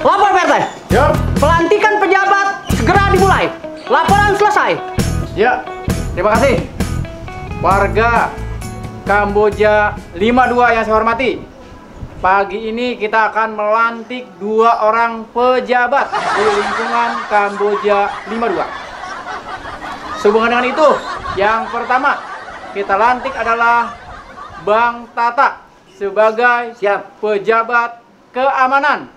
Lapor Pak RT. Ya. Pelantikan pejabat segera dimulai. Laporan selesai. Ya, terima kasih. Warga Kamboja 52 yang saya hormati. Pagi ini kita akan melantik 2 orang pejabat di lingkungan Kamboja 52. Sehubungan dengan itu, yang pertama kita lantik adalah Bang Tata sebagai pejabat keamanan,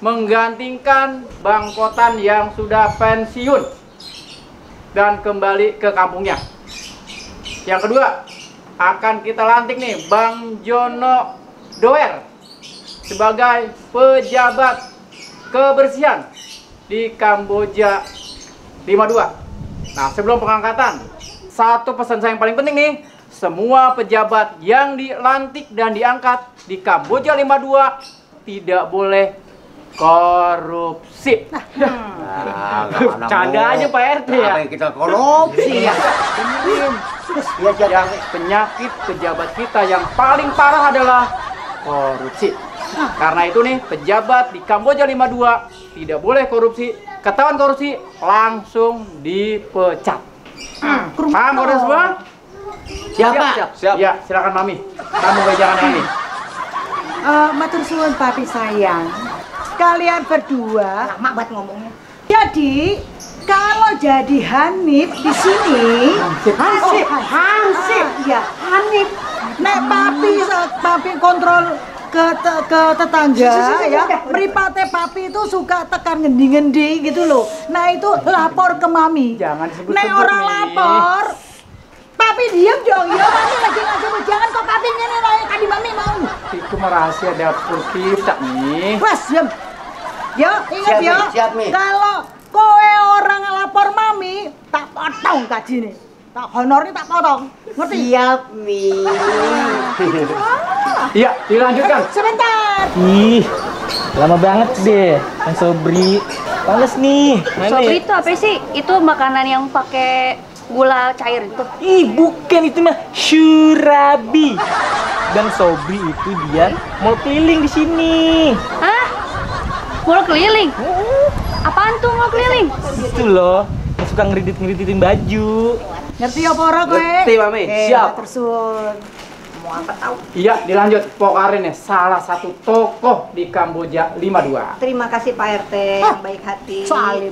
menggantikan Bang Kotan yang sudah pensiun dan kembali ke kampungnya. Yang kedua, akan kita lantik nih Bang Jono Doer sebagai pejabat kebersihan di Kamboja 52. Nah, sebelum pengangkatan, satu pesan saya yang paling penting nih, semua pejabat yang dilantik dan diangkat di Kamboja 52 tidak boleh korupsi. Canda aja Pak RT ya. Apa yang kita korupsi ya? Yang penyakit pejabat kita yang paling parah adalah korupsi. Karena itu nih, pejabat di Kamboja 52 tidak boleh korupsi. Ketahuan korupsi, langsung dipecat. Paham kode semua? Siap. Ya, silakan Mami. Kamu jangan Mami. Matur suwun papi sayang. Kalian berdua Lama banget ngomongnya. jadi kalau jadi Hanif di sini Hansip ya Hanif nek papi kontrol ke tetangga ya mripate papi itu suka tekan ngendi-ngendi gitu loh. Nah itu lapor ke mami. Jangan disebut-sebut nek orang nih. lapor papi diem dong ya mami lagi ngasih jangan kok papi ngene rae kadi mami mau. Itu mah rahasia dapur kita nih. Wes diem. Yo, ingat yo. Siap, Mi. Kalau kowe orang lapor mami, tak potong gajine. Tak honornya tak potong. Ngerti? Siap, Mi. Iya, dilanjutkan. Sebentar. Ih, lama banget deh, Kang Sobri. Males nih. Mana Sobri ya? itu apa sih? Itu makanan yang pakai gula cair itu. Ih, bukan itu mah syurabi. Dan Sobri itu dia mau keliling di sini. Hah? Mau keliling? Apaan tuh mau keliling? Itu loh, yang suka ngeridit-ngeriditin baju. Ngerti apa ora kowe? Ngerti, Mami. Siap. Matur suwun. Mau apa tahu? Iya, dilanjut. Pokarin ya, salah satu tokoh di Kamboja 52. Terima kasih Pak RT yang baik hati. Salim.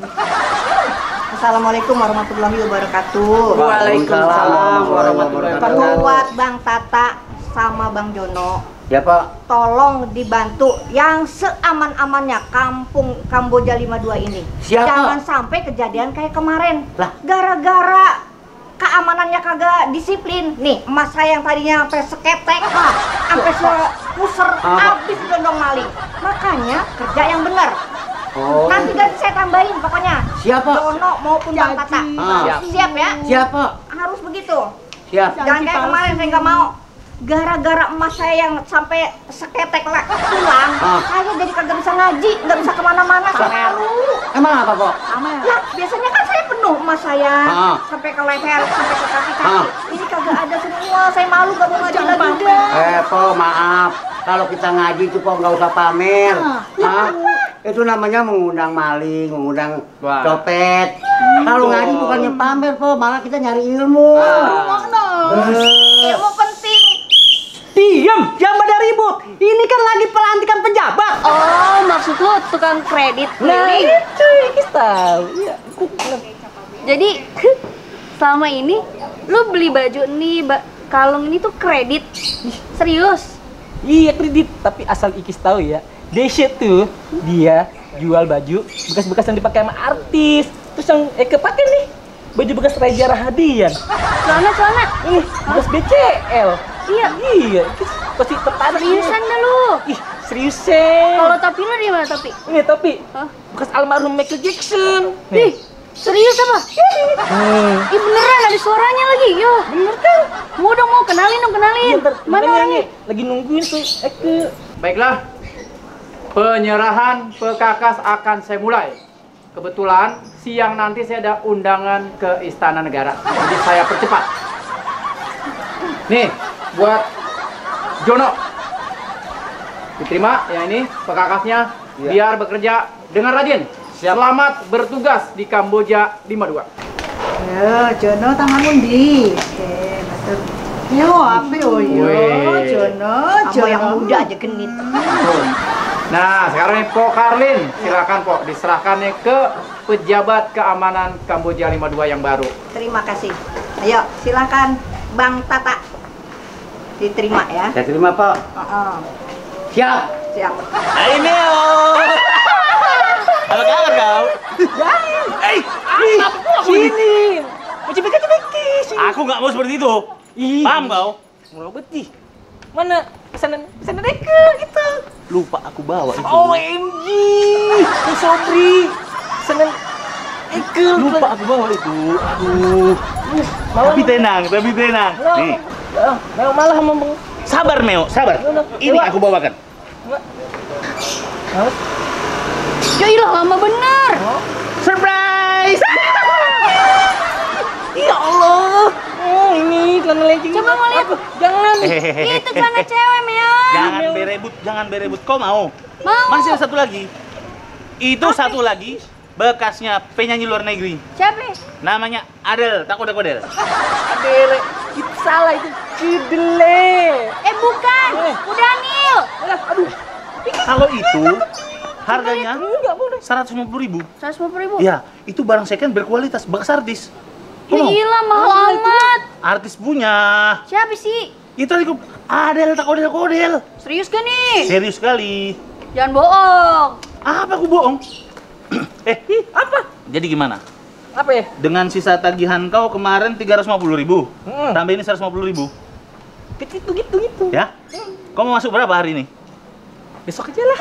Assalamualaikum warahmatullahi wabarakatuh. Waalaikumsalam warahmatullahi wabarakatuh. Buat Bang Tata sama Bang Jono, Ya, Pak. tolong dibantu yang seaman-amannya kampung Kamboja 52 ini. Siap, Jangan sampai kejadian kayak kemarin. Lah. Gara-gara keamanannya kagak disiplin. Nih, emas saya yang tadinya sampai seketek, sampai sepuser, habis gendong maling. Makanya kerja yang benar. Oh. Nanti ganti saya tambahin pokoknya. Siap, Pak. Jono maupun Bang Tata. Siap. Siap ya? Siap, Pak. Harus begitu. Siap. Jangan kayak kemarin saya nggak mau. Gara-gara emas saya yang sampai seketek hilang, saya jadi kagak bisa ngaji, nggak bisa kemana-mana. Semeru. Emang apa, Pak? Lah, biasanya kan saya penuh emas saya, sampai ke leher, sampai ke kaki-kaki. Ini kagak ada semua, saya malu gak mau ngaji lagi deh. Po, maaf. Kalau kita ngaji itu kok nggak usah pamer. Itu namanya mengundang maling, mengundang copet. Kalau ngaji bukannya pamer, Po, malah kita nyari ilmu. Ilmu penting. Diam, jangan pada ribut. Ini kan lagi pelantikan pejabat. Oh, maksud lu tukang kredit Nah, keliling? itu kita tahu. Iya. Jadi selama ini lu beli baju ini, kalung ini tuh kredit? Serius? Iya kredit, tapi asal Ikis tahu ya, Desya tuh dia jual baju bekas-bekas yang dipakai sama artis. Terus yang kepake nih baju bekas Raja Rahadian. Celana. Ini bekas BCL. Iya. Iya, pasti tertarik. Seriusan dah lu. Ih, seriusan. Kalau topi lu di mana topi? Ini topi Hah? bekas almarhum Michael Jackson. Ih, serius apa? Ih beneran ada suaranya lagi. Yo. Bener kan? Mau dong kenalin. Iya, ntar Mana makanya orangnya? nih, lagi nungguin tuh Eke. Baiklah, penyerahan pekakas akan saya mulai. Kebetulan siang nanti saya ada undangan ke Istana Negara, jadi saya percepat. Nih, buat Jono, diterima ya ini pekakasnya, biar bekerja dengan rajin. Selamat bertugas di Kamboja 52. Ya, Jono tangan undi. Oke, betul. Yo, apa yo? Weh. Jono, Kamu yang muda aja genit. Nah, sekarang nih Po Karlin, silakan Po diserahkannya ke pejabat keamanan Kamboja 52 yang baru. Terima kasih. Ayo, silakan Bang Tata. Diterima ya. Saya terima, Pak. Siap. Siap. Hai Neo. Apa kabar kau? Sini. Mau cipika-cipiki. Aku nggak mau seperti itu. Paham kau? Mau betih. Mana pesanan Eke gitu. Lupa aku bawa itu. OMG. Itu Sobri. Pesanan Eke. Lupa aku bawa itu. Aduh. Tapi tenang. Nih, Meo malah ngomong. sabar Meo, sabar. Ini aku bawakan. Ya ilah lama bener. Surprise! Ya Allah. Ini celana legging. Coba mau lihat. Jangan. Itu celana cewek Meo. Jangan berebut. Kau mau? Mau. Masih ada satu lagi. Itu satu lagi bekasnya penyanyi luar negeri. Siapa? Namanya Adele, tak kodel. Adele. Itu salah itu. Kidele. Bukan. Udah Nil. Aduh. Kalau itu harganya Enggak boleh. 150.000. 150.000. Ya, itu barang second berkualitas, bekas artis. Ya Kau mau? ilah mahal amat. Artis punya. Siapa sih? Itu tadi Adele, tak kodel. Serius gak nih? Serius sekali. Jangan bohong. Apa aku bohong? Apa? Jadi gimana? Apa ya? Dengan sisa tagihan kau kemarin 350.000. Tambah ini 150.000. Gitu. Ya? Kau mau masuk berapa hari ini? Besok aja lah.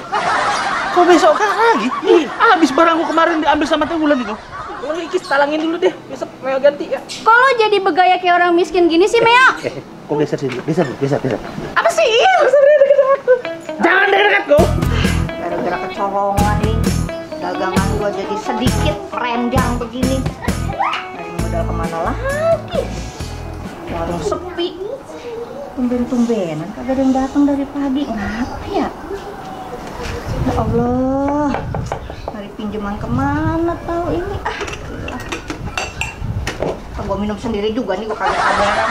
Kau besok kan lagi? Habis barangku kemarin diambil sama Tenggulan itu. Lu Ikis talangin dulu deh. Besok Meo ganti ya. Kok lo jadi bergaya kayak orang miskin gini sih Meo? Kau geser sini. Geser. Apa sih? Sebenarnya deket aku. Jangan dekat kau. Gara-gara kecolongan nih, dagangan gua jadi sedikit renjang begini. Dari modal kemana lagi? Warung sepi. Tumben-tumbenan kagak ada yang datang dari pagi. Ngapa ya? Ya Allah, cari pinjaman kemana tahu ini? Gua minum sendiri juga nih, gua kagak kabaran.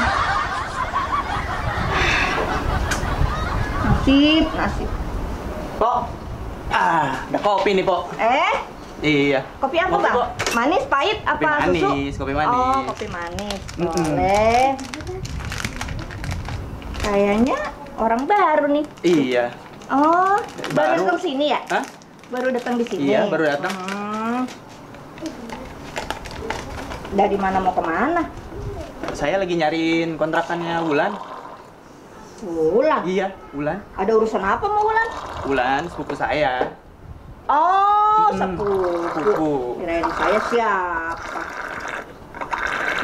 Nasib. Po, ada kopi nih Po. Iya. Kopi apa Kopi, Bang? Po. Manis, pahit, Kopi apa manis, susu? kopi manis. Oh, kopi manis. Boleh. Kayaknya orang baru nih. Iya. Oh, baru Baru. datang sini ya? Hah? Baru datang di sini. Iya, baru datang. Dari mana mau kemana? Saya lagi nyariin kontrakannya Wulan. Wulan. Iya, Wulan. Ada urusan apa mau Wulan? Wulan sepupu saya. Oh, Sepupu. sepupu. Kirain saya siapa?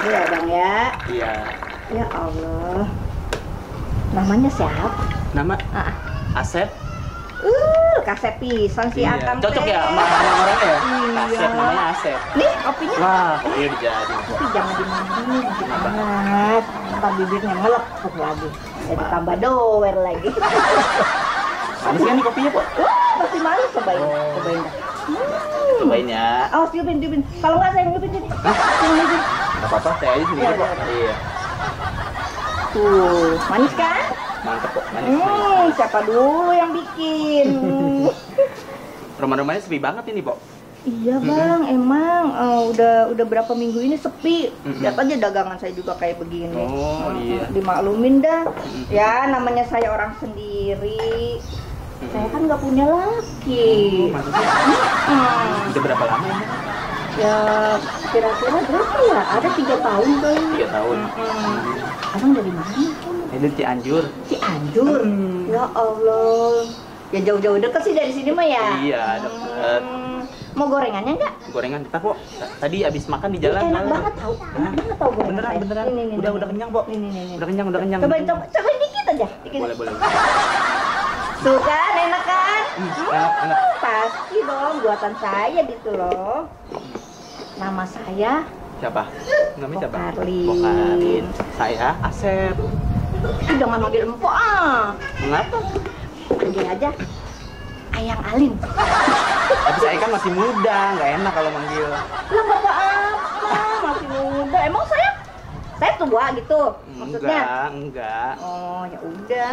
Iya Bang ya. Iya. Ya Allah. Namanya siapa? Nama Asep. Kasep pisan si Iya. Akang Cocok teh. ya sama orangnya ya? Iya. Asep, namanya Asep. Nih kopinya. Wah, iya dijadi. Tapi jangan dimandiin, banget. Ntar bibirnya melepuk lagi. Jadi tambah dower lagi. Manis kan nih kopinya, Po? Wah, pasti manis. Cobain. Cobain dah. Cobain ya. Oh, tiupin. Kalau nggak saya nyupin sini. Nyupin. Nggak apa-apa, saya aja sendiri, Iya, Po. iya. Iya. Tuh, manis kan? Mantep, Po. Manis. Siapa dulu yang bikin? Rumah-rumahnya sepi banget ini, Po. Iya bang, emang udah berapa minggu ini sepi. Lihat aja dagangan saya juga kayak begini. Oh, iya. Dimaklumin dah. Ya namanya saya orang sendiri. Saya kan nggak punya laki. Maksudnya udah berapa lama ya? Ya kira-kira berapa ya? Ada 3 tahun kali. 3 tahun. Abang dari mana? Ini Cianjur. Cianjur. Ya Allah. Ya jauh-jauh deket sih dari sini mah ya. Iya, deket. Mau gorengannya enggak? Gorengan kita kok. Tadi abis makan di jalan. Enak banget tau. Enak banget tau gorengan. Beneran, saya. beneran. Nih, Udah kenyang, Pok. Nih. Udah kenyang. Cobain dikit aja. Dikit. Boleh. Tuh kan, enak kan? Enak. Pasti dong, buatan saya gitu loh. Nama saya Siapa? Namanya siapa? Bokarlin. Bokarlin. Saya Asep. Ih, jangan manggil empok ah. Kenapa? Panggil aja Ayang Alin. Tapi saya kan masih muda, nggak enak kalau manggil. Lah nggak apa-apa, masih muda. Emang saya tua gitu maksudnya? Enggak. Oh ya udah.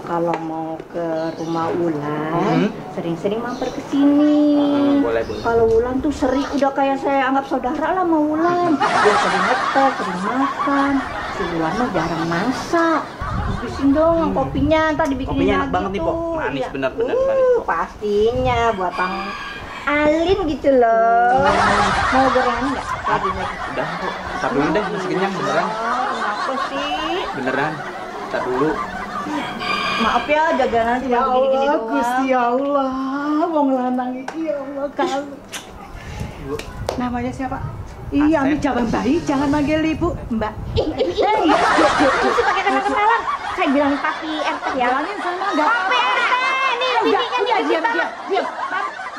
Kalau mau ke rumah Wulan, sering-sering mampir ke sini. Boleh. Kalau Wulan tuh sering, udah kayak saya anggap saudara lah sama Wulan. Dia sering ngetes, sering makan. Si Wulan mah jarang masak. Habisin dong kopinya, ntar dibikinin Kopinya enak lagi banget nih, tuh. Pok. Manis, Iya. bener-bener manis. Pastinya buatan Alin gitu loh. Mau gorengan nggak? Lagi. Udah, Pok. Ntar dulu deh, masih kenyang beneran. Kenapa sih? Beneran. Ntar dulu. Maaf ya, jajanan cuma Ya begini-gini Allah, doang. Gusti Allah, wong lanang iki ya Allah kan. Namanya siapa? Iya, Asep. Ami jangan bayi, jangan manggil Ibu, Mbak. Mesti pakai kenal-kenalan. Saya bilangin Papi RT ya. Jalanin sana enggak Papi RT, nih bimbingan udah, nih diam.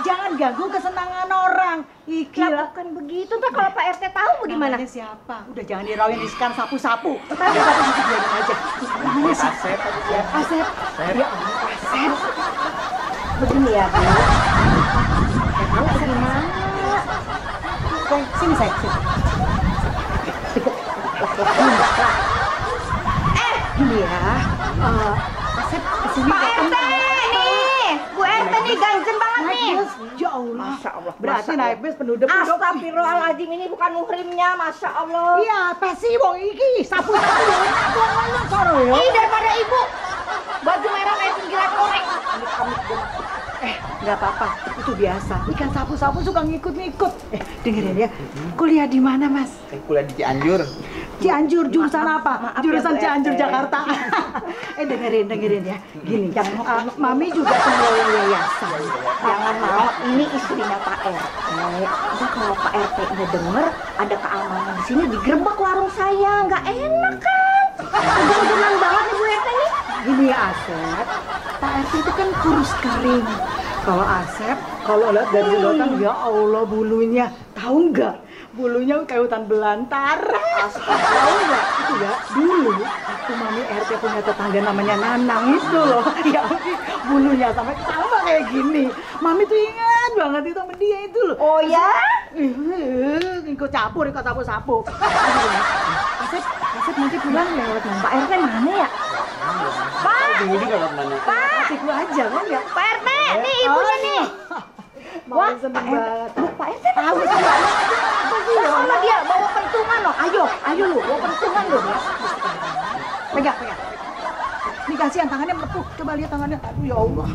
Jangan ganggu kesenangan orang. Iki Lah lah. bukan begitu, ntar kalau Pak RT tahu bagaimana? Namanya siapa? Udah jangan dirawin di sekarang sapu-sapu. Tapi biarin aja. Namanya siapa? Asep. Asep. Ya Allah, Asep. Begini ya, Bu. Saya tahu gimana. Sini saya, sini. Ini ya. Asep kesini Pak RT nih, Bu RT nih ganjen banget nih. Ya Allah. Masya Allah. Berarti Masya naik Allah. bis penuh debu. Astagfirullahaladzim, ini bukan muhrimnya, Masya Allah. Iya, apa sih wong iki? Sapu-sapu ya, wong soro ya. Ih, daripada ibu baju merah kayak pinggiran korek. Nggak apa-apa, itu biasa. Ikan sapu-sapu suka ngikut-ngikut. Dengerin ya, kuliah di mana Mas? Kuliah di Cianjur. Cianjur, jurusan apa? maaf ya, Jurusan Bu Cianjur, RT. Jakarta. Dengerin ya. Gini, Mami juga pengelola yayasan. Jangan mau, ini istrinya Pak RT. Ntar kalau Pak RT udah denger ada keamanan di sini, digerebek warung saya, nggak enak kan? Udah banget nih Bu RT nih. Gini ya Asep, Pak RT itu kan kurus kering. Kalau Asep, kalau lihat dari sedotan, ya Allah bulunya. Tahu nggak? Bulunya kayak hutan belantara. Tahu nggak? Itu ya, dulu waktu Mami RT punya tetangga namanya Nanang itu loh. Ya ampun, bulunya sampai sama kayak gini. Mami tuh ingat banget itu sama dia itu loh. Oh ya? Ikut sapu. Asep nanti pulang lewat mana? Pak RT mana ya? Pak! Ini kalau mana? Pak! Kasih gua aja kan ya. Pak RT! Nih ibunya nih! Wah, Mau seneng Pak RT. banget. Bu, Pak RT tahu sih. Apa sih? Sama dia bawa pentungan loh. Ayo lu, bawa pentungan lu. Pegang. Ini kasihan tangannya melepuh. Coba lihat tangannya. Aduh ya Allah.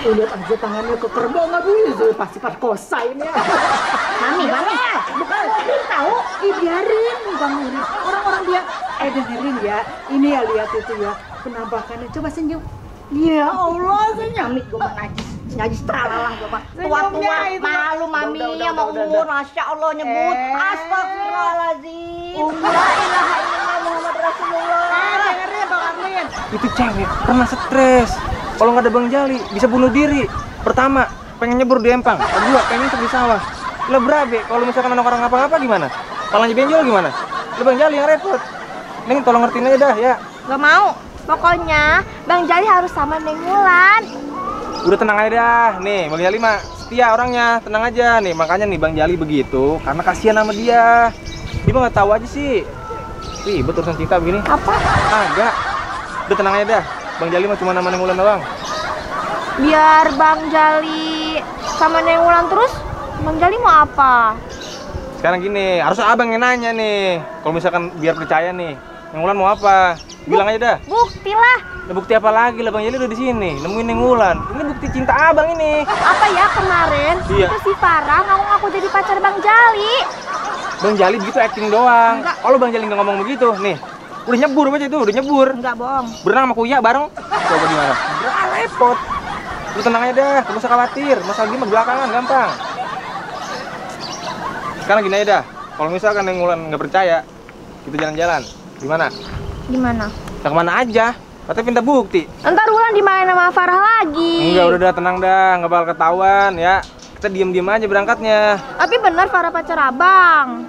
Lihat aja tangannya keker banget. Pasti perkosa ini ya. Mami, bukan muhrim tahu. Biarin, bukan murid. Orang-orang dia. Dengerin ya. Ini ya lihat itu ya. Penampakannya. Coba senyum. Ya Allah, senyum. Mami gue mah najis tralalah gue mah. Senyumnya Tua-tua itu. malu Mami sama umur. Masya Allah nyebut. Astagfirullahaladzim. La ilaha illallah Muhammad Rasulullah. Dengerin Bang Armin. Itu cewek pernah stres. Kalau nggak ada Bang Jali, bisa bunuh diri. Pertama, pengen nyebur di empang. Kedua, pengen nyebur di sawah. Lah berabe, kalau misalkan anak orang ngapa-ngapa gimana? Palanya benjol gimana? Lah Bang Jali yang repot. Neng tolong ngertiin aja dah ya. Gak mau. Pokoknya Bang Jali harus sama Neng Wulan. Udah tenang aja dah. Nih, Bang Jali mah setia orangnya. Tenang aja nih. Makanya nih Bang Jali begitu karena kasihan sama dia. Dia mah nggak tahu aja sih. Ribet urusan cinta begini. Apa? Agak. Udah tenang aja dah. Bang Jali mah cuma nama Neng Wulan doang. Biar Bang Jali sama Neng Wulan terus, Bang Jali mau apa? Sekarang gini, harusnya abang yang nanya nih. Kalau misalkan biar percaya nih, Neng Wulan mau apa? Bilang aja dah. Bukti lah. Nah, bukti apa lagi lah, Bang Jali udah di sini. Nemuin Neng Wulan. Ini bukti cinta abang ini. Apa ya kemarin? Iya. Itu si Farah ngaku jadi pacar Bang Jali. Bang Jali gitu acting doang. Enggak. Kalau Bang Jali nggak ngomong begitu, nih. Udah nyebur aja itu, udah nyebur. Enggak bohong. Berenang sama Kuya bareng. Coba gimana? Repot. Lu tenang aja dah, gak usah khawatir. Masalah gini mah belakangan, gampang. Sekarang gini aja dah. Kalau misalkan Neng Wulan nggak percaya, kita jalan-jalan. Gimana? Gimana? Kita kemana aja? Katanya minta bukti. Ntar Wulan dimarahin sama Farah lagi. Enggak, udah dah, tenang dah. Nggak bakal ketahuan ya. Kita diem-diem aja berangkatnya. Tapi bener Farah pacar abang.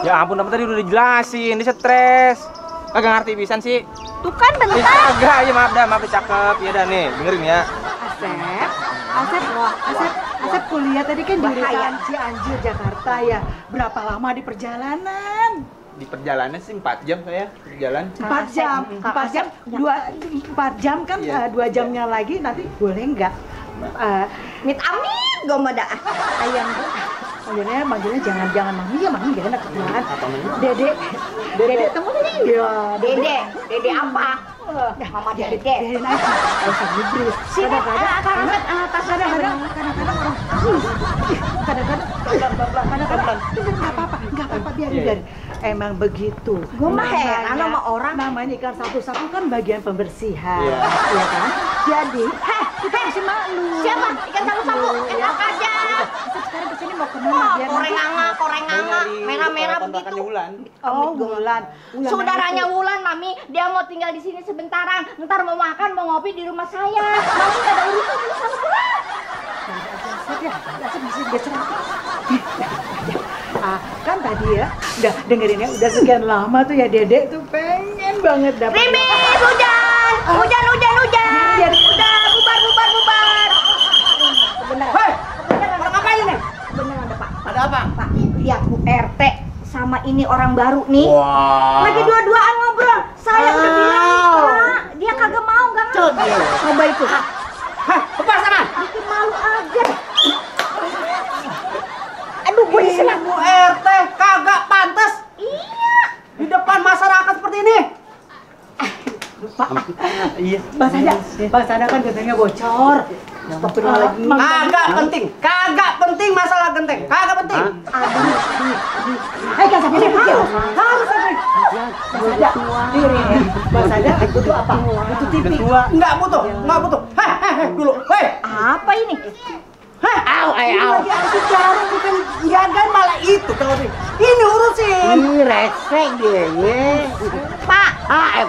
Ya ampun, apa tadi udah dijelasin. Dia stres. Kagak ngerti pisan sih. Tuh kan bentar. Kagak, ya maaf dah, cakep. Ya dah nih, dengerin ya. Asep kuliah tadi kan di Rutan Cianjur, Jakarta ya. Berapa lama di perjalanan? Di perjalanan sih 4 jam saya berjalan. 4 jam, 4 jam kan, Iya. 2 jamnya lagi nanti boleh nggak? Mit amin, gue mah dah. Ayang, manggilnya jangan mami ya, mami gak enak kebetulan. Dede temenin ya. Dede apa? Mama Dede. Dede naik, gak usah ngebris. Kadang-kadang nggak apa-apa, biarin. Emang begitu. Gue mah heran sama orang. Namanya ikan satu-satu kan bagian pembersihan, Iya. ya kan? Jadi, kita mesti malu. Siapa? Ikan satu-satu, enak aja. Sekarang kesini mau kemana? Biar Korenganga, merah-merah begitu. Wulan. Oh, Wulan. Saudaranya Wulan, Mami, dia mau tinggal di sini sebentaran. Ntar mau makan, mau ngopi di rumah saya. Mami gak ada urusan sama Wulan. Asep bisa geser. Kan tadi ya, udah dengerin ya, udah sekian lama tuh ya Dedek tuh pengen banget dapat. Rimis, hujan. Udah, bubar. Beneran. Hei, Beneran. orang ngapain nih? Beneran ada Pak. Ada apa? Pak, lihat Bu RT sama ini orang baru nih. Wah. Lagi dua-duaan ngobrol. Saya udah bilang, Pak, dia kagak mau, gak ngerti. Coba itu. Hah, lepas sana. Bikin malu aja. Aduh, gue disenang. Bu RT kagak pantas Iya. di depan masyarakat seperti ini. Iya. Bang Sada kan katanya bocor. Astagfirullahaladzim. Kagak penting masalah genteng. Kagak penting. Hai kan sampai sini. Harus sampai. Bang Sada, dengerin ya. Bang Sada butuh apa? Butuh TV. Enggak butuh. Hei, dulu. Hei. Apa ini? Hei, au. Lagi asik jarum bukan jagain malah itu kalau ini urusin. Ini resek dia. Pak,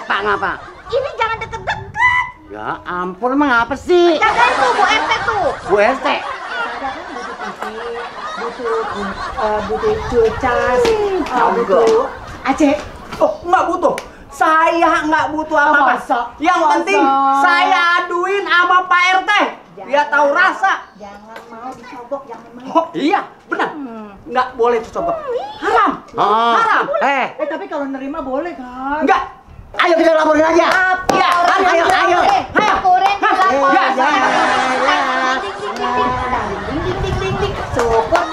Pak ngapa? ini jangan deket-deket. Ya ampun, emang apa sih? Jagain tuh Bu RT tuh. Bu RT. Sada kan butuh cucas, butuh Aceh. Oh, enggak butuh. Saya enggak butuh apa-apa. Masa? Yang penting saya aduin sama Pak RT. Dia tahu rasa. Jangan mau disogok, jangan mau. Oh, iya, benar. Enggak boleh disogok. Haram. Haram. Tapi kalau nerima boleh kan? Enggak. Ayo kita laporin aja. Iya, ayo. Laporin, Ya, Ding. Syukur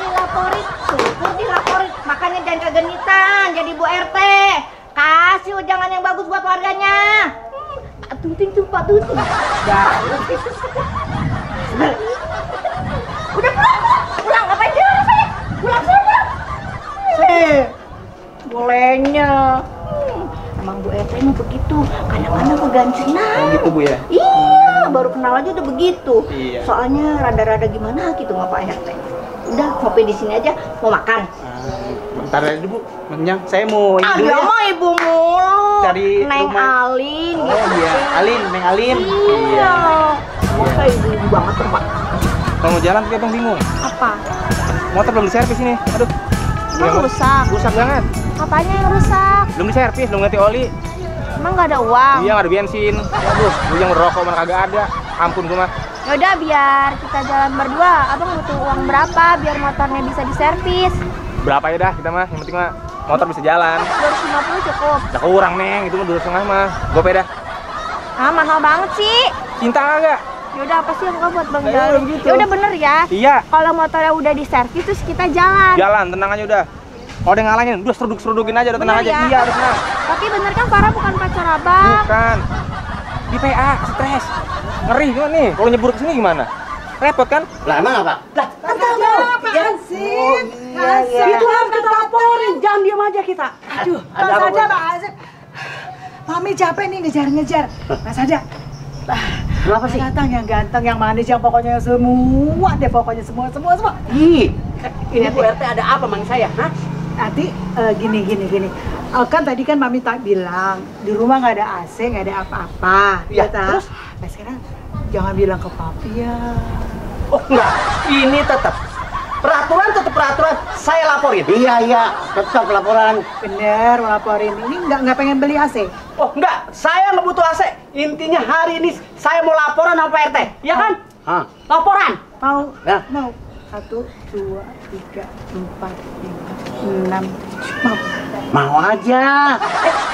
dilaporin. Makanya jangan kegenitan jadi Bu RT. Kasih ujangan yang bagus buat warganya. Pak Tunting. Udah pulang. Ngapain dia? Pulang. Bolehnya. Emang Bu RT mah begitu. Kadang-kadang keganjinan. Gitu Bu ya. Iya, baru kenal aja udah begitu. Iya. Soalnya rada-rada gimana gitu nggak Pak RT. Udah ngopi di sini aja, mau makan. Bentar aja Bu, kenyang. Saya mau ini dulu Dia ya. mah ibu mulu. Cari Neng rumah. Alin Oh gitu. iya, Neng Alin. Iya. Masa ibu banget tuh Pak. Kalau mau jalan tapi abang bingung. Apa? Motor belum diservis ini. Aduh. Emang rusak? Rusak banget. Apanya yang rusak? Belum diservis, belum ganti oli. Emang nggak ada uang? Iya, nggak ada bensin. Waduh, gue yang ngerokok mana kagak ada. Ampun gua mah. Yaudah biar kita jalan berdua. Abang butuh uang berapa biar motornya bisa diservis? Berapa ya dah kita mah? Yang penting mah motor bisa jalan. 250 cukup. Udah kurang, Neng. Itu mah 2,5 mah. Gope dah. Ah, mahal banget sih. Cinta kagak? Yaudah apa sih yang enggak buat Bang Nah, Jali? udah begitu. Ya udah bener ya. Iya. Kalau motornya udah diservis terus kita jalan. Jalan, tenang aja udah. Kalau ada yang ngalangin, udah seruduk-serudukin aja, udah tenang Bener aja. ya? Iya, udah tenang. Tapi bener kan Farah bukan pacar abang? Bukan. Di PA, stres. Ngeri juga nih, kalau nyebur ke sini gimana? Repot kan? Lah emang apa? Lah, Apaan sih? iya. itu harus kita laporin, jangan diam aja kita. Aduh, Ada Mas apa, Sada, Bu? Mas Sada. Mami capek nih ngejar-ngejar. Mas Sada. Kenapa sih? Datang yang ganteng, yang manis, yang pokoknya semua deh, pokoknya semua. Ih, Ini Bu RT ada apa mang saya? Hah? Nanti gini. Kan tadi kan Mami tak bilang di rumah nggak ada AC, nggak ada apa-apa. Iya, terus? Nah sekarang jangan bilang ke papi ya. Oh enggak, ini tetap peraturan, saya laporin. iya, tetap laporan. Bener, laporin. Ini nggak pengen beli AC. Oh enggak, saya nggak butuh AC. Intinya hari ini saya mau laporan sama Pak RT, ya kan? Hah? Laporan. Mau? Ya. Mau. 1, 2, 3, 4, 5, 6, 7. Mau? Mau aja.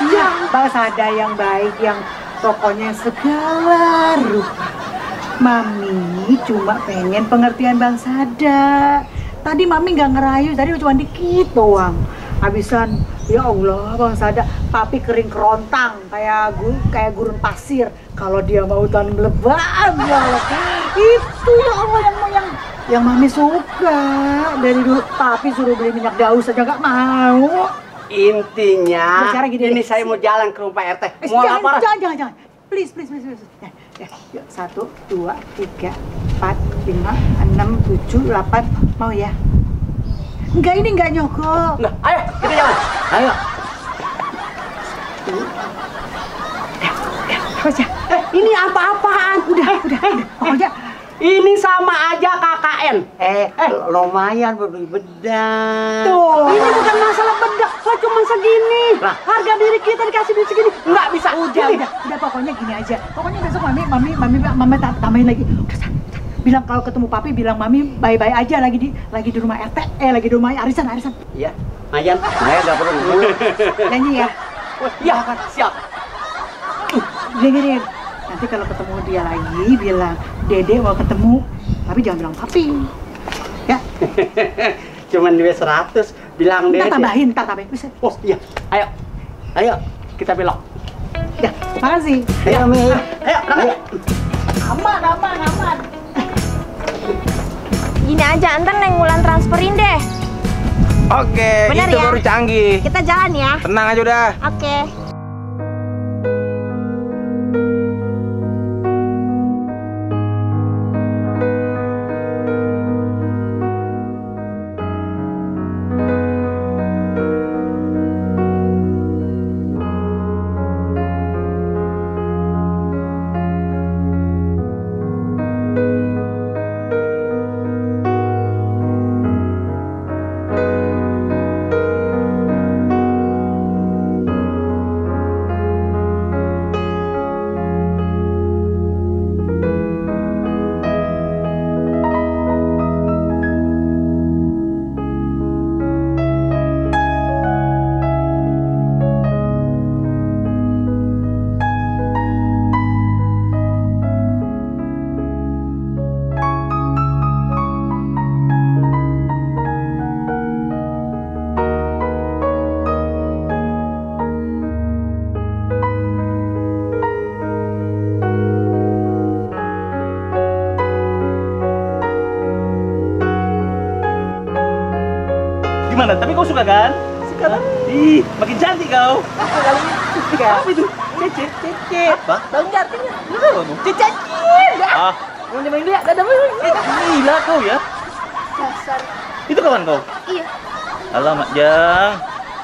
Iya, Bang Sada yang baik, yang pokoknya segala rupa. Mami cuma pengen pengertian Bang Sada. Tadi Mami nggak ngerayu, tadi cuma dikit doang. Habisan, ya Allah Bang Sada, papi kering kerontang kayak gurun pasir. Kalau dia mau tanam lebat, ya Allah. Itu ya Allah yang Mami suka. Dari dulu papi suruh beli minyak daun saja nggak mau. Intinya, Bicara gini ini deh. saya mau jalan ke rumah Pak RT. Mau laporan. Jangan. Please. Yuk, 1, 2, 3, 4, 5, 6, 7, 8. Mau ya? Enggak, ini enggak nyogok. Enggak, ayo kita jalan. Ayo. Aja. Ini apa-apaan? Udah. Pokoknya Ini sama aja KKN. Lumayan beli bedak. Tuh, ini bukan masalah bedak, kok cuma segini. Harga diri kita dikasih duit segini, nggak bisa. udah pokoknya gini aja. Pokoknya besok mami tambahin lagi. Udah, bilang kalau ketemu papi bilang Mami bye-bye aja lagi di rumah RT, lagi di rumah arisan. Iya, Mayan. Saya nggak perlu dulu. Janji ya. Iya, siap. Gini. Nanti kalau ketemu dia lagi bilang Dede mau ketemu, tapi jangan bilang papi. Ya. Cuman duit 100, bilang deh. Ntar tambahin. Bisa. Oh iya, ayo, kita belok. Ya, makasih. Ayo, Mi. Ayo. Aman. Gini aja, ntar Neng Wulan transferin deh. Oke, Bener itu ya? baru canggih. Kita jalan ya. Tenang aja udah. Oke. Gimana? Tapi kau suka kan? Suka kan? Ih, makin cantik kau. Apa itu? Cece. Apa? Tahu nggak artinya? Cecet. Ah, Mau nyamain dia, dadah gila kau ya. Dasar. Itu kawan kau? Iya. Alamak, Jang.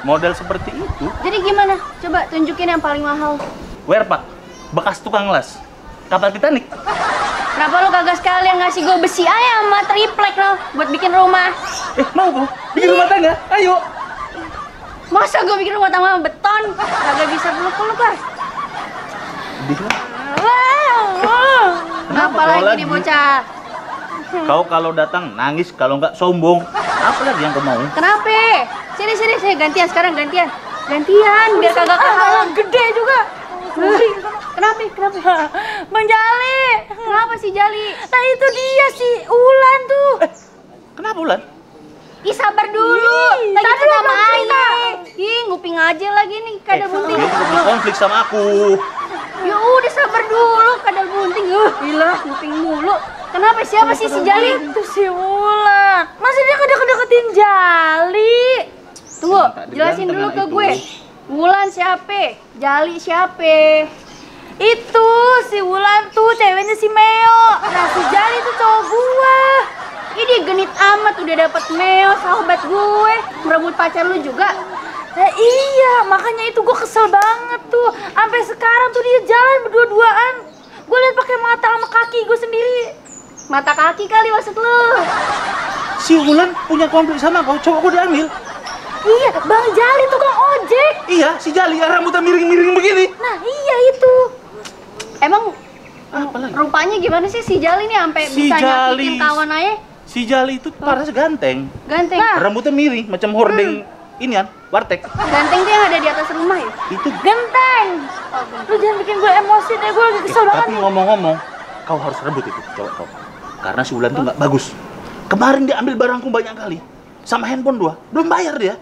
Model seperti itu. Jadi gimana? Coba tunjukin yang paling mahal. Werpak, bekas tukang las. Kapal Titanic. Kenapa lo kagak sekalian ngasih gue besi aja sama triplek lo buat bikin rumah? Mau kau? Bikin rumah tangga? Ayo. Masa gue bikin rumah tangga sama beton? Kagak bisa peluk-peluk. Kenapa kau lagi lagi? nih bocah? Kau kalau datang nangis, kalau nggak sombong. Apa lagi yang kau mau? Kenapa? Sini, gantian sekarang, gantian biar kagak kehalang. Gede juga. Kenapa? Bang Jali. Kenapa sih Jali? Nah itu dia si Ulan tuh. Kenapa Ulan? Ih sabar dulu. Lagi kita main. Kadal Bunting. Dia juga punya konflik sama aku. Ya udah sabar dulu, Kadal Bunting. Gila, bunting mulu. Kenapa siapa sih si Jali? Itu si Wulan. Masa dia kedeket-deketin Jali? Tunggu, jelasin dulu ke gue. Wulan siapa? Jali siapa? Itu si Wulan tuh ceweknya si Meo. Nah si Jali tuh cowok gua. Ini genit amat udah dapet Meo, sahabat gue. Merebut pacar lu juga. Nah iya, makanya itu gue kesel banget tuh. Sampai sekarang tuh dia jalan berdua-duaan. Gue liat pakai mata sama kaki gue sendiri. Mata kaki kali maksud lu. Si Wulan punya konflik sama kau, coba kau diambil. Iya, Bang Jali tukang ojek. Iya, si Jali yang rambutnya miring-miring begini. Nah iya itu. Emang rupanya gimana sih si Jali nih sampai Si bisa Jali. nyakitin kawan aja? Si Jali itu parasnya ganteng. Ganteng. Nah, Rambutnya miring, macam hordeng inian, warteg. ganteng tuh yang ada di atas rumah ya? Itu. Genteng. Lu jangan bikin gue emosi deh, gue lagi kesel banget. Tapi ngomong-ngomong, kau harus rebut itu, cowok kau. Karena si Wulan tuh nggak bagus. Kemarin dia ambil barangku banyak kali. Sama handphone 2, belum bayar dia.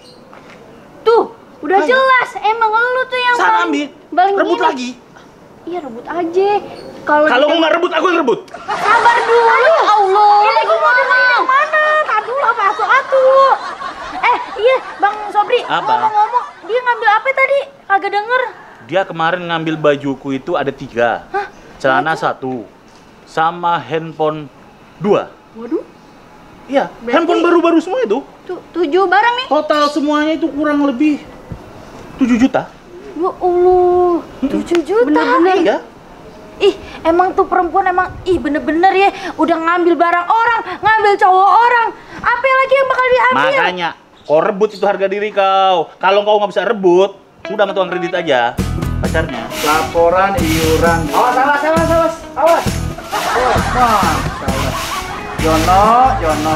Tuh, udah jelas emang lu tuh yang Sana ambil, rebut ini. lagi. Iya, rebut aja. Kalau Kalau nggak rebut, aku yang rebut. sabar dulu. Ya Allah. Ini gue mau dengerin yang mana? Tadi dulu apa atu-atu. Iya, Bang Sobri. Apa? Ngomong-ngomong, dia ngambil apa tadi? Agak denger. Dia kemarin ngambil bajuku itu ada 3. Hah? Celana 1. Sama handphone 2. Waduh. Iya, Berarti- handphone baru-baru semua itu. Tuh, 7 barang nih. Total semuanya itu kurang lebih 7 juta. Ya Allah, 7 juta. Bener-bener ya? Ih, emang tuh perempuan emang bener-bener ya udah ngambil barang orang, ngambil cowok orang. Apa lagi yang bakal diambil? Makanya, kau rebut itu harga diri kau. Kalau kau nggak bisa rebut, udah sama tukang kredit aja. Pacarnya. Laporan iuran. Awas, awas, awas, awas, awas. Awas, salah. Jono.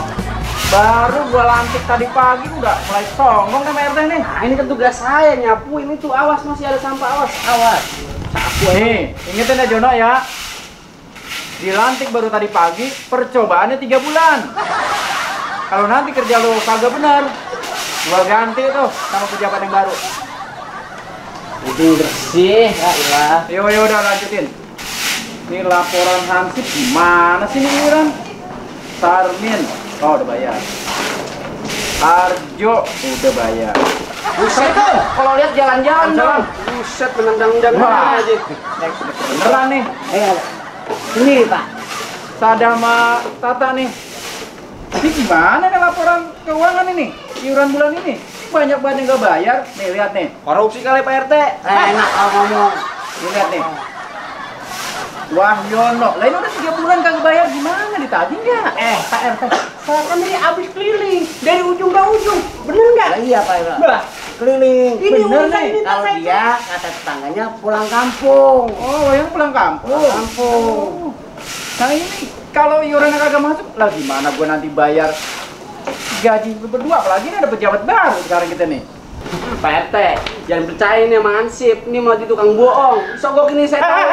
Baru gua lantik tadi pagi udah mulai songong sama RT nih. Nah, ini kan tugas saya nyapuin itu. Awas, masih ada sampah. Awas. Nih, ingetin ya Jono ya. Dilantik baru tadi pagi, percobaannya 3 bulan. Kalau nanti kerja lo kagak benar, gua ganti tuh sama pejabat yang baru. Udah bersih, ya ilah. Yo udah lanjutin. Ini laporan Hansip gimana sih nih iuran? Sarmin, oh udah bayar. Arjo udah bayar. Buset tuh, kalau lihat jalan-jalan dong. Buset, menendang-nendang Wah. aja. Beneran nih. Ini Pak. Sada sama Tata nih. Ini gimana nih laporan keuangan ini? Iuran bulan ini banyak banget yang nggak bayar. Nih lihat nih. Korupsi kali Pak RT. Enak kalau ngomong. Nih lihat nih. Wahyono, lah ini udah 3 bulan kagak bayar, gimana ditagih nggak? Pak RT, saya kan dari abis keliling dari ujung ke ujung, bener nggak? Iya Pak RT. Bah, Keliling. Ini Bener urusan nih. ini Kalau tak dia kata tetangganya pulang kampung. oh yang pulang kampung. Pulang kampung. Nah ini kalau iurannya kagak masuk, lah gimana gua nanti bayar gaji berdua? Apalagi ini ada pejabat baru sekarang kita nih. Pak RT, jangan percaya nih sama Hansip, ini mau jadi tukang bohong. Sogok ini saya tahu.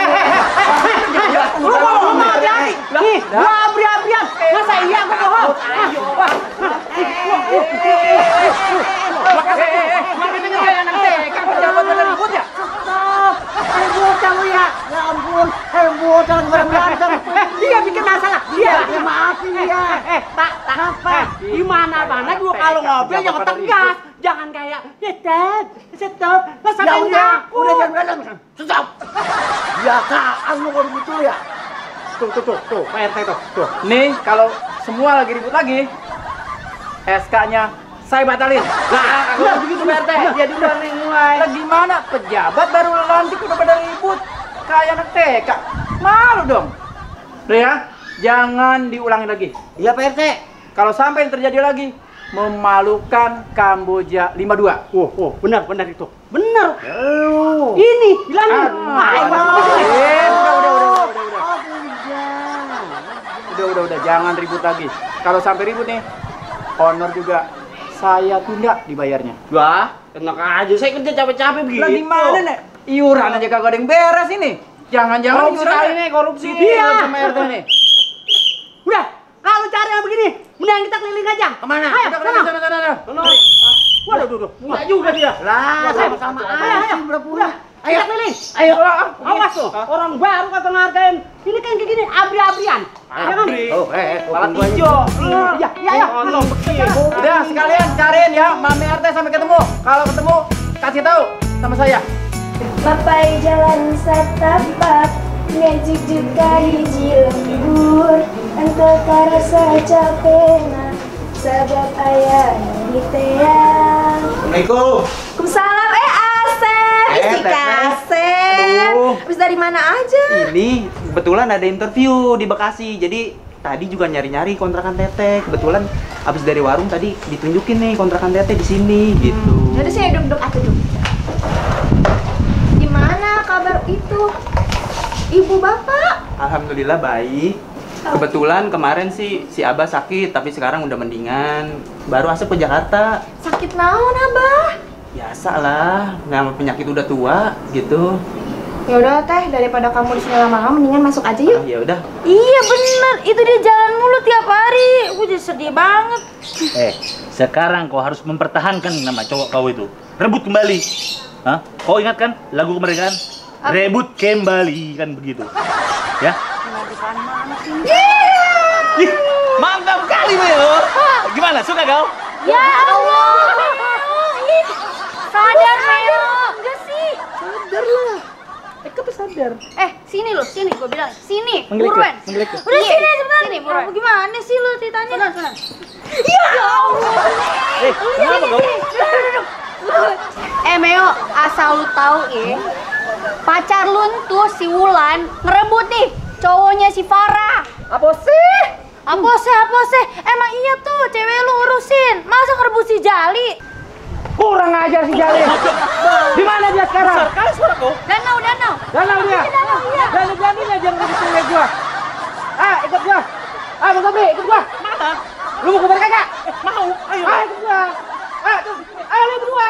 Lu ngomong hati-hati. Nih, gua abri-abrian. Masa iya gua bohong? Makanya anak TK pejabat pada ribut ya? Stop. Heboh kamu ya. Ya ampun, heboh jangan berantem. Dia bikin masalah. Dia maafin dia. Pak, apa? Di mana-mana gua kalau ngobrol jangan tegas. Jangan kayak stop. Masa udah jangan berantem. Stop. Biasaan lu kalau gitu ya. Tuh, Pak RT tuh. Nih kalau semua lagi ribut lagi, SK-nya saya batalin. Nah, kalau begitu Pak RT, dia duluan yang mulai. Lah gimana? Pejabat baru lantik udah pada ribut kayak anak TK. Malu dong. Udah ya, jangan diulangi lagi. Iya Pak RT. Kalau sampai yang terjadi lagi, memalukan Kamboja 52. Benar itu. Benar. Ini bilangin. Udah, jangan ribut lagi. Kalau sampai ribut nih, honor juga saya tunda dibayarnya. Wah, enak aja. Saya kerja capek-capek begitu. Lah gimana nih? Iuran aja kagak ada yang beres ini. Jangan-jangan Korupsi iuran kali nih, korupsi. Iya, sama RT nih. Udah, kalau cara yang begini, mending kita keliling aja. Kemana? Ayo, Udah, sana. sana. Waduh, enggak juga dia. Lah, sama-sama aja pura-pura. Ayo keliling. Ayo. Awas tuh. Orang baru kata ngargain. Ini kan kayak gini abri-abrian. Abri. Oh, Kepala hijau. Iya. Udah sekalian cariin ya Mami RT sampai ketemu. Kalau ketemu kasih tahu sama saya. Mapai jalan satapak ngejuk hiji lembur engkau karasa capena sebab ayah di teang. Assalamualaikum. Waalaikumsalam Asep. Si Kasep. Habis dari mana aja? Ini kebetulan ada interview di Bekasi, jadi tadi juga nyari-nyari kontrakan Teteh. Kebetulan habis dari warung tadi ditunjukin nih kontrakan Teteh di sini gitu. Jadi saya duduk atuh dulu. Gimana kabar itu? Ibu bapak? Alhamdulillah baik. Kebetulan kemarin sih si Abah sakit, tapi sekarang udah mendingan. Baru Asep ke Jakarta. Sakit naon Abah? Biasa lah, nama penyakit udah tua gitu. Ya udah Teh, daripada kamu di sini lama-lama mendingan masuk aja yuk. Ya udah. Iya bener, itu dia jalan mulu tiap hari. Gue jadi sedih banget. Sekarang kau harus mempertahankan nama cowok kau itu. Rebut kembali. Hah? Kau ingat kan lagu kemerdekaan? Rebut kembali, kan begitu. Ya? Ih, mantap kali, Meo. Gimana, suka kau? Ya Allah, Meo. Sadar Meo. Enggak sih. Sadar lah. Eka tuh sadar. Sini lo, sini gue bilang. Sini, buruan. Udah sini cepetan. Sini, buruan. Gimana sih lo ceritanya? Sana. Ya Allah. Kenapa kau? Duduk. Meo, asal lu tahu ya. Pacar lu tuh si Wulan ngerebut nih cowoknya si Farah. Apa sih? Emang iya tuh cewek lu urusin. Masa ngerebut si Jali? Kurang ajar si Jalil. Di mana dia sekarang? Kali suara kau. Danau. Danau dia. Berani-beraninya jangan ngebutin gue gua. Ikut gua. Bang Sobi, ikut gua. Mana? Lu mau kemana kagak? Mau, ayo. Ikut gua. Ayo lu berdua.